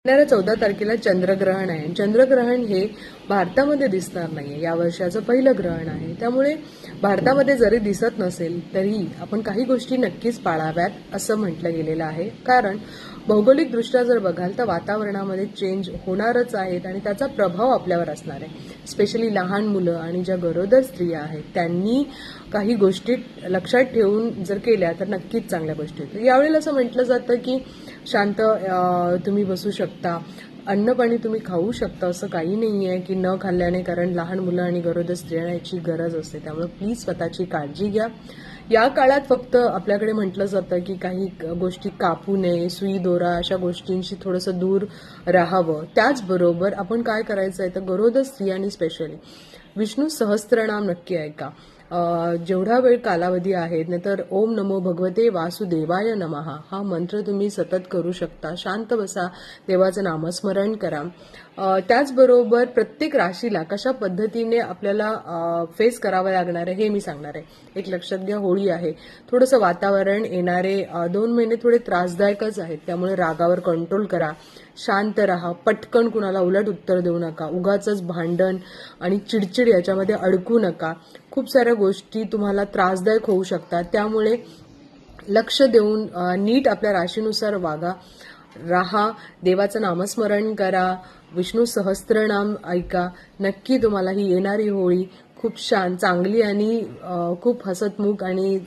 येणाऱ्या 14 तारखेला चंद्रग्रहण आहे. चंद्रग्रहण हे भारतामध्ये दिसणार नाहीये. या वर्षाचं पहिलं ग्रहण आहे. त्यामुळे भारतामध्ये जरी दिसत नसेल तरी आपण काही गोष्टी नक्कीच पाळाव्यात असं म्हटलं गेलेलं आहे. कारण भौगोलिकदृष्ट्या जर बघाल तर वातावरणामध्ये चेंज होणारच आहेत आणि त्याचा प्रभाव आपल्यावर असणार आहे. स्पेशली लहान मुलं आणि ज्या गरोदर स्त्रिया आहेत त्यांनी काही गोष्टी लक्षात ठेवून जर केल्या तर नक्कीच चांगल्या गोष्टी होतील. यावेळेला असं म्हटलं जातं की शांत तुम्ही बसू शकता, अन्न पाणी तुम्ही खाऊ शकता, असं काही नाही आहे की न खाल्ल्याने, कारण लहान मुलं आणि गरोदर स्त्रियांना याची गरज असते. त्यामुळे प्लीज स्वतःची काळजी घ्या. या काळात फक्त आपल्याकडे म्हटलं जातं की काही गोष्टी कापू नये, सुई दोरा अशा गोष्टींशी थोडंसं दूर राहावं. त्याचबरोबर आपण काय करायचं आहे तर गरोदर स्त्रियांनी स्पेशली विष्णू सहस्त्रनाम नक्की ऐका. जेवढा वेळ कालावधी आहे, नाहीतर ओम नमो भगवते वासुदेवाय नमः हा मंत्र तुम्ही सतत करू शकता. शांत बसा, देवाचं नामस्मरण करा. त्याचबरोबर प्रत्येक राशीला कशा पद्धतीने आपल्याला फेस करावं लागणार आहे हे मी सांगणार आहे. एक लक्षात घ्या, होळी आहे, थोडंसं वातावरण येणारे 2 महिने थोडे त्रासदायकच आहेत. त्यामुळे रागावर कंट्रोल करा, शांत राहा, पटकन कुणाला उलट उत्तर देऊ नका, उगाचच भांडण आणि चिडचिड याच्यामध्ये अडकू नका. खूप साऱ्या गोष्टी तुम्हाला त्रासदायक होऊ शकतात. त्यामुळे लक्ष देऊन नीट आपल्या राशीनुसार वागा, राहा, देवाचं नामस्मरण करा, विष्णू सहस्त्रनाम ऐका. नक्की तुम्हाला ही येणारी होळी खूप चांगली आणि खूप हसतमुख आणि